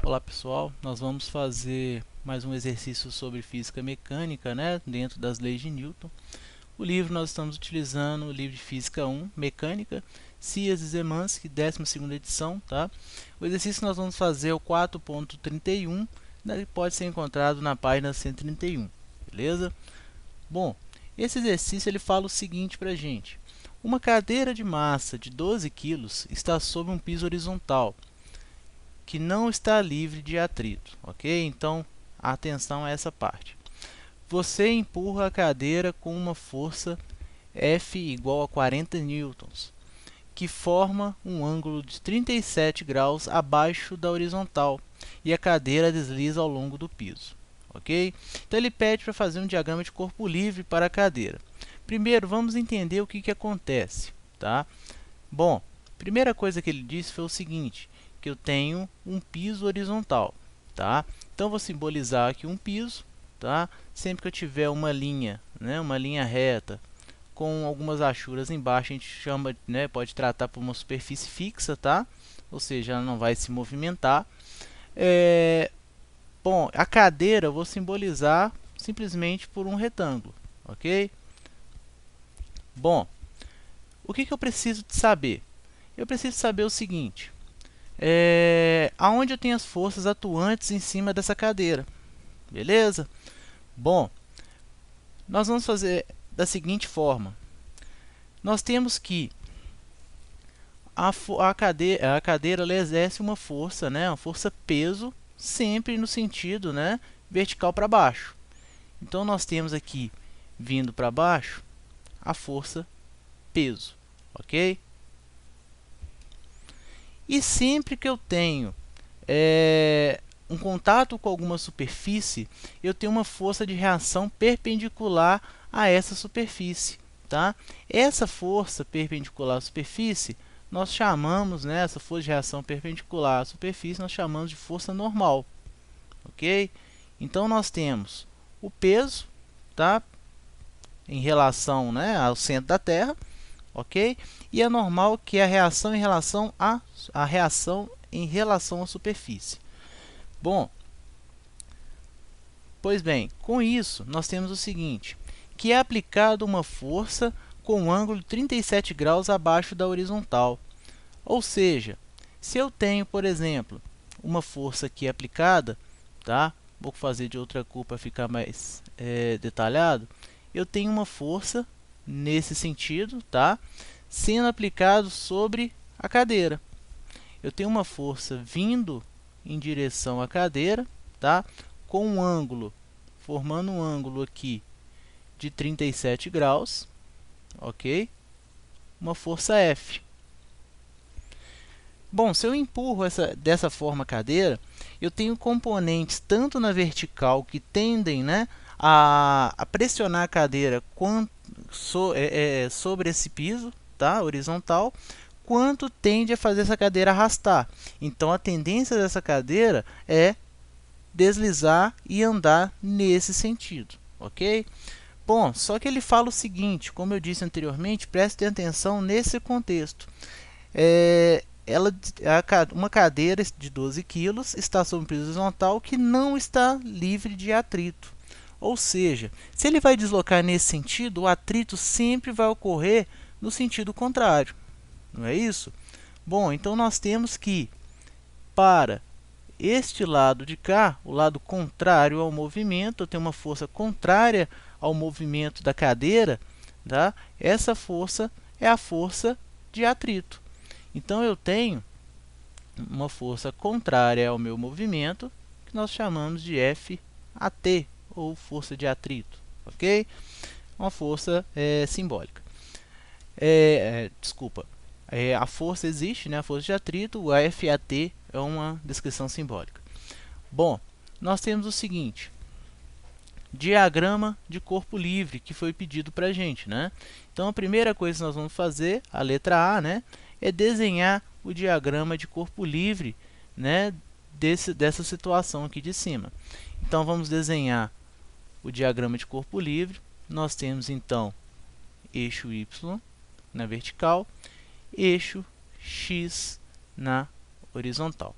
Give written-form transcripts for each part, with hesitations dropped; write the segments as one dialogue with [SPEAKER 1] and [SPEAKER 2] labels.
[SPEAKER 1] Olá pessoal, nós vamos fazer mais um exercício sobre física mecânica, né, dentro das leis de Newton. O livro nós estamos utilizando o livro de Física 1, Mecânica, Cias e Zemanski, 12ª edição. Tá? O exercício que nós vamos fazer é o 4.31, né, ele pode ser encontrado na página 131, beleza? Bom, esse exercício ele fala o seguinte para a gente. Uma cadeira de massa de 12 kg está sob um piso horizontal, que não está livre de atrito, ok? Então, atenção a essa parte. Você empurra a cadeira com uma força F igual a 40 newtons, que forma um ângulo de 37 graus abaixo da horizontal, e a cadeira desliza ao longo do piso, ok? Então, ele pede para fazer um diagrama de corpo livre para a cadeira. Primeiro, vamos entender o que acontece, tá? Bom, a primeira coisa que ele disse foi o seguinte, que eu tenho um piso horizontal, tá? Então, vou simbolizar aqui um piso, tá? Sempre que eu tiver uma linha, né, uma linha reta com algumas achuras embaixo, a gente chama, né, pode tratar por uma superfície fixa, tá? Ou seja, ela não vai se movimentar. Bom, a cadeira eu vou simbolizar simplesmente por um retângulo, ok? Bom, o que eu preciso de saber? Eu preciso saber o seguinte. Aonde eu tenho as forças atuantes em cima dessa cadeira, beleza? Bom, nós vamos fazer da seguinte forma. Nós temos que a cadeira ela exerce uma força, né? Uma força peso, sempre no sentido, né, vertical para baixo. Então, nós temos aqui, vindo para baixo, a força peso, ok? E sempre que eu tenho um contato com alguma superfície, eu tenho uma força de reação perpendicular a essa superfície, tá? Essa força perpendicular à superfície, nós chamamos, né, essa força de reação perpendicular à superfície, nós chamamos de força normal, ok? Então, nós temos o peso, tá, em relação, né, ao centro da Terra, ok? E a normal, que é a reação em relação à superfície. Bom, pois bem, com isso nós temos o seguinte, que é aplicada uma força com um ângulo de 37 graus abaixo da horizontal. Ou seja, se eu tenho, por exemplo, uma força aqui aplicada, tá? Vou fazer de outra cor para ficar mais detalhado. Eu tenho uma força nesse sentido, tá? Sendo aplicado sobre a cadeira. Eu tenho uma força vindo em direção à cadeira, tá? Com um ângulo, formando um ângulo aqui de 37 graus, ok? Uma força F. Bom, se eu empurro dessa forma a cadeira, eu tenho componentes tanto na vertical que tendem, né, a pressionar a cadeira sobre esse piso, tá, horizontal, quanto tende a fazer essa cadeira arrastar. Então, a tendência dessa cadeira é deslizar e andar nesse sentido, ok? Bom, só que ele fala o seguinte, como eu disse anteriormente, preste atenção nesse contexto. Uma cadeira de 12 kg está sob um piso horizontal que não está livre de atrito. Ou seja, se ele vai deslocar nesse sentido, o atrito sempre vai ocorrer no sentido contrário. Não é isso? Bom, então nós temos que, para este lado de cá, o lado contrário ao movimento, eu tenho uma força contrária ao movimento da cadeira, tá? Essa força é a força de atrito. Então, eu tenho uma força contrária ao meu movimento, que nós chamamos de FAT, ou força de atrito, ok? Uma força simbólica. Desculpa, a força existe, né? A força de atrito, o FAT é uma descrição simbólica. Bom, nós temos o seguinte, diagrama de corpo livre, que foi pedido para a gente, né? Então, a primeira coisa que nós vamos fazer, a letra A, né, é desenhar o diagrama de corpo livre, né, dessa situação aqui de cima. Então, vamos desenhar o diagrama de corpo livre. Nós temos, então, eixo Y na vertical, eixo X na horizontal,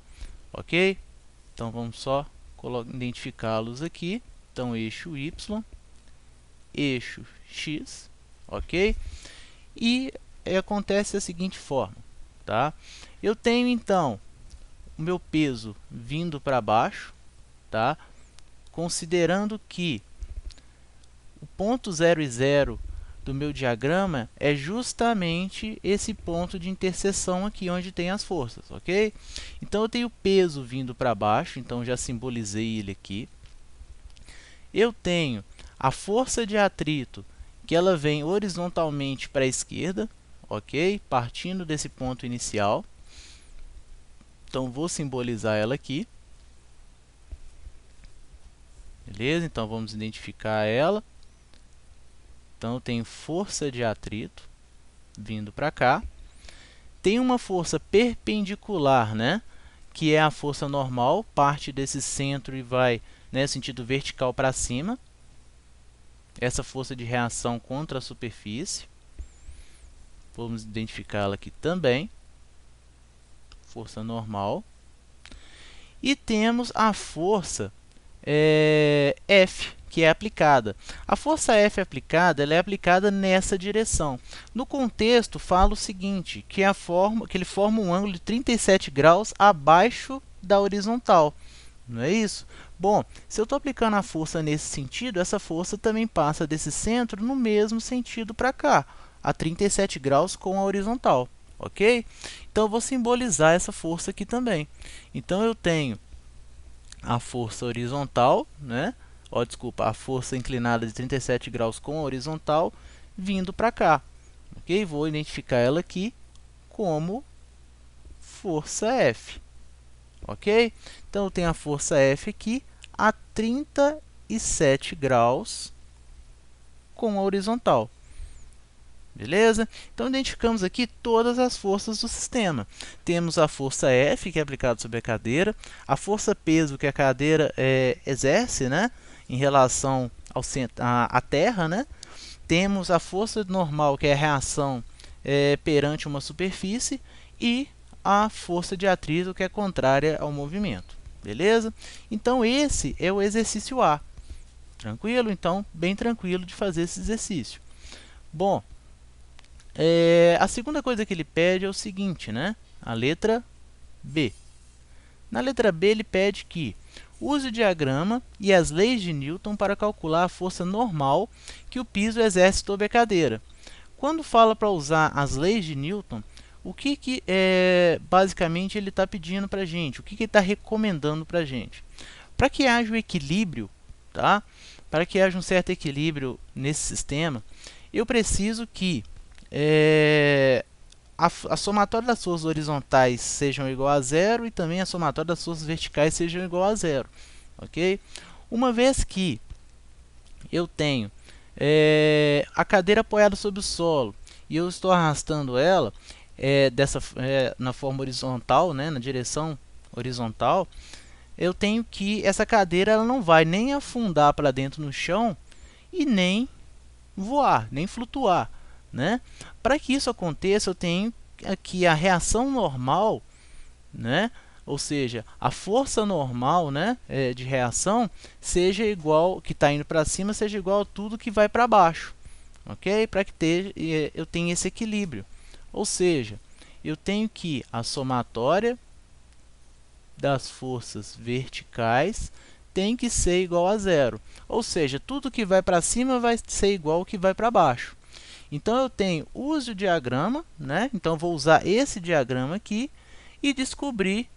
[SPEAKER 1] ok? Então vamos só identificá-los aqui. Então eixo Y, eixo X, ok? E acontece da seguinte forma, tá? Eu tenho então o meu peso vindo para baixo, tá? Considerando que o ponto 0 e 0 do meu diagrama é justamente esse ponto de interseção aqui onde tem as forças, ok? Então eu tenho o peso vindo para baixo, então já simbolizei ele aqui. Eu tenho a força de atrito, que ela vem horizontalmente para a esquerda, ok? Partindo desse ponto inicial. Então vou simbolizar ela aqui. Beleza? Então vamos identificar ela. Então, eu tenho força de atrito vindo para cá. Tem uma força perpendicular, né? Que é a força normal, parte desse centro e vai, né, sentido vertical para cima. Essa força de reação contra a superfície. Vamos identificá-la aqui também. Força normal. E temos a força F, que é aplicada. A força F aplicada, ela é aplicada nessa direção. No contexto, fala o seguinte, que ele forma um ângulo de 37 graus abaixo da horizontal. Não é isso? Bom, se eu estou aplicando a força nesse sentido, essa força também passa desse centro no mesmo sentido para cá, a 37 graus com a horizontal. Ok? Então, eu vou simbolizar essa força aqui também. Então, eu tenho a força horizontal, né? Desculpa, a força inclinada de 37 graus com a horizontal vindo para cá. Ok? Vou identificar ela aqui como força F. Ok? Então, eu tenho a força F aqui a 37 graus com a horizontal. Beleza? Então, identificamos aqui todas as forças do sistema. Temos a força F, que é aplicada sobre a cadeira, a força peso, que a cadeira exerce, né, em relação à Terra, né? Temos a força normal, que é a reação perante uma superfície, e a força de atrito, que é contrária ao movimento. Beleza? Então, esse é o exercício A. Tranquilo? Então, bem tranquilo de fazer esse exercício. Bom, a segunda coisa que ele pede é o seguinte, né? A letra B. Na letra B, ele pede que use o diagrama e as leis de Newton para calcular a força normal que o piso exerce sobre a cadeira. Quando fala para usar as leis de Newton, o que basicamente ele está pedindo para a gente? O que ele está recomendando para a gente? Para que haja o equilíbrio, tá? Para que haja um certo equilíbrio nesse sistema, eu preciso que a somatória das forças horizontais sejam igual a zero e também a somatória das forças verticais sejam igual a zero. Ok? Uma vez que eu tenho a cadeira apoiada sobre o solo e eu estou arrastando ela na forma horizontal, né, na direção horizontal, eu tenho que essa cadeira ela não vai nem afundar para dentro no chão e nem voar, nem flutuar, né? Para que isso aconteça, eu tenho aqui a reação normal, né? Ou seja, a força normal, né, de reação seja igual, que está indo para cima, seja igual a tudo que vai para baixo, ok? Para que eu tenha esse equilíbrio. Ou seja, eu tenho que a somatória das forças verticais tem que ser igual a zero. Ou seja, tudo que vai para cima vai ser igual ao que vai para baixo. Então, eu tenho, use o diagrama, né? Então, vou usar esse diagrama aqui e descobrir,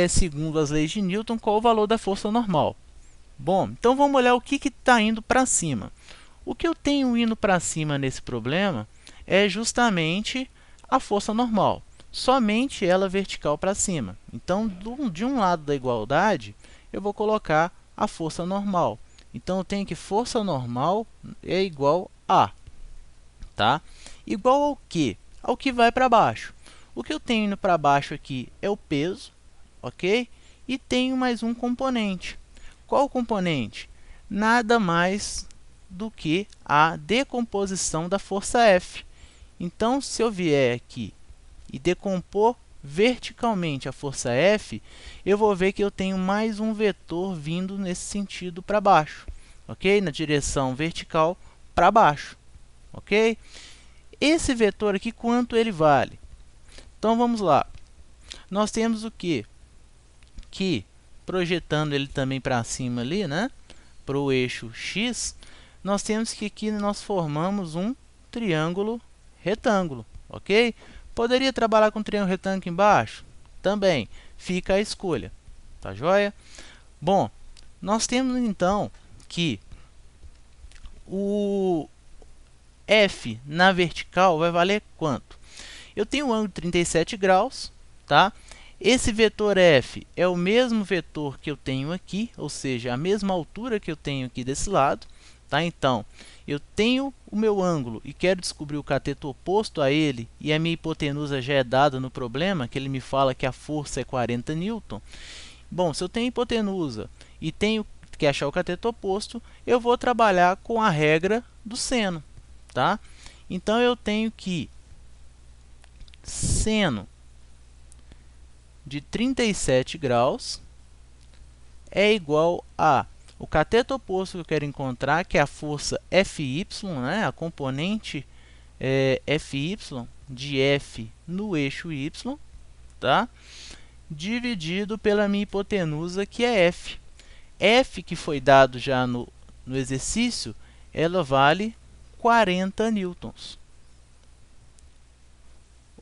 [SPEAKER 1] segundo as leis de Newton, qual o valor da força normal. Bom, então vamos olhar o que está indo para cima. O que eu tenho indo para cima nesse problema é justamente a força normal, somente ela vertical para cima. Então, de um lado da igualdade, eu vou colocar a força normal. Então, eu tenho que força normal é igual a, tá? Igual ao quê? Ao que vai para baixo. O que eu tenho indo para baixo aqui é o peso, ok? E tenho mais um componente. Qual o componente? Nada mais do que a decomposição da força F. Então, se eu vier aqui e decompor verticalmente a força F, eu vou ver que eu tenho mais um vetor vindo nesse sentido para baixo, ok? Na direção vertical para baixo, ok? Esse vetor aqui, quanto ele vale? Então, vamos lá. Nós temos o quê? Que, projetando ele também para cima ali, né? Para o eixo X, nós temos que aqui nós formamos um triângulo retângulo, ok? Poderia trabalhar com triângulo retângulo aqui embaixo? Também, fica a escolha, tá joia? Bom, nós temos então que o F na vertical vai valer quanto? Eu tenho um ângulo de 37 graus, tá? Esse vetor F é o mesmo vetor que eu tenho aqui, ou seja, a mesma altura que eu tenho aqui desse lado, tá? Então, eu tenho o meu ângulo e quero descobrir o cateto oposto a ele, e a minha hipotenusa já é dada no problema, que ele me fala que a força é 40 newton. Bom, se eu tenho hipotenusa e tenho que achar o cateto oposto, eu vou trabalhar com a regra do seno, tá? Então, eu tenho que seno de 37 graus é igual a o cateto oposto que eu quero encontrar, que é a força Fy, né? A componente Fy de F no eixo y, tá? Dividido pela minha hipotenusa, que é F. F, que foi dado já no exercício, ela vale 40 newtons.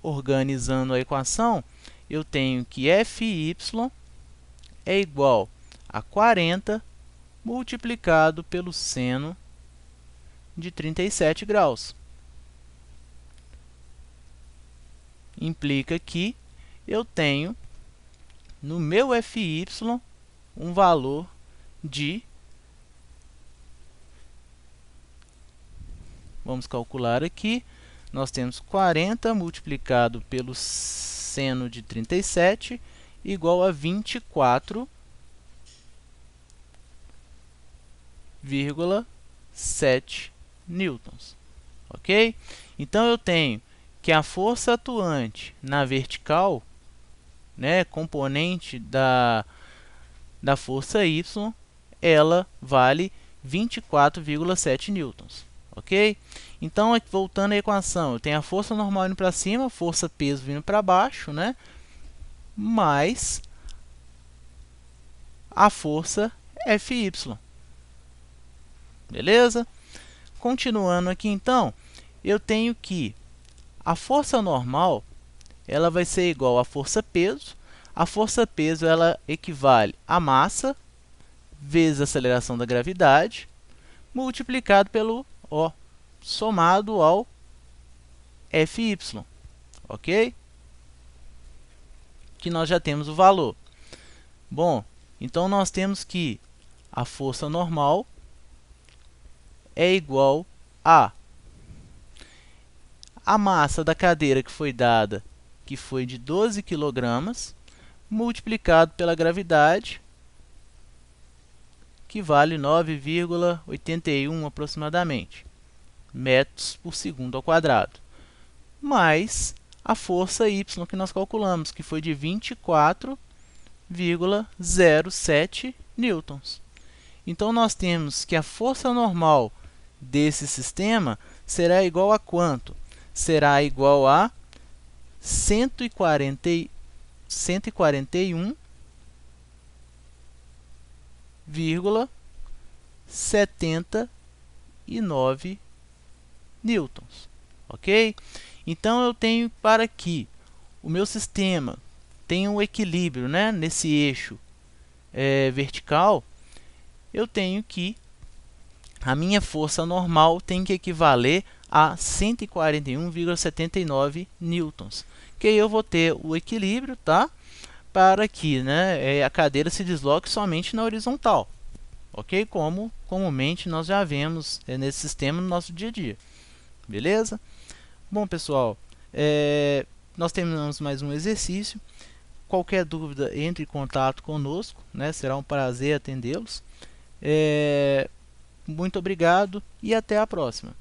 [SPEAKER 1] Organizando a equação, eu tenho que Fy é igual a 40 multiplicado pelo seno de 37 graus. Implica que eu tenho no meu Fy um valor de, vamos calcular aqui, nós temos 40 multiplicado pelo seno de 37 igual a 24,7 newtons, ok? Então, eu tenho que a força atuante na vertical, né, componente da força Y, ela vale 24,7 newtons, ok? Então, voltando à equação, eu tenho a força normal indo para cima, força peso vindo para baixo, né? Mais a força Fy. Beleza? Continuando aqui, então, eu tenho que a força normal ela vai ser igual à força peso. A força peso ela equivale a massa vezes a aceleração da gravidade multiplicado pelo O, somado ao Fy, ok? Que nós já temos o valor. Bom, então nós temos que a força normal é igual a massa da cadeira que foi dada, que foi de 12 kg, multiplicado pela gravidade, que vale 9,81 aproximadamente metros por segundo ao quadrado, mais a força Y que nós calculamos, que foi de 24,07 newtons. Então, nós temos que a força normal desse sistema será igual a quanto? Será igual a 141,79 newtons, ok? Então, eu tenho para que o meu sistema tenha um equilíbrio, né, nesse eixo vertical, eu tenho que a minha força normal tem que equivaler a 141,79 newtons, que aí eu vou ter o equilíbrio, tá? Para que, né, a cadeira se desloque somente na horizontal, ok? Como comumente nós já vemos nesse sistema no nosso dia a dia, beleza? Bom, pessoal, nós terminamos mais um exercício. Qualquer dúvida, entre em contato conosco, né? Será um prazer atendê-los. Muito obrigado e até a próxima.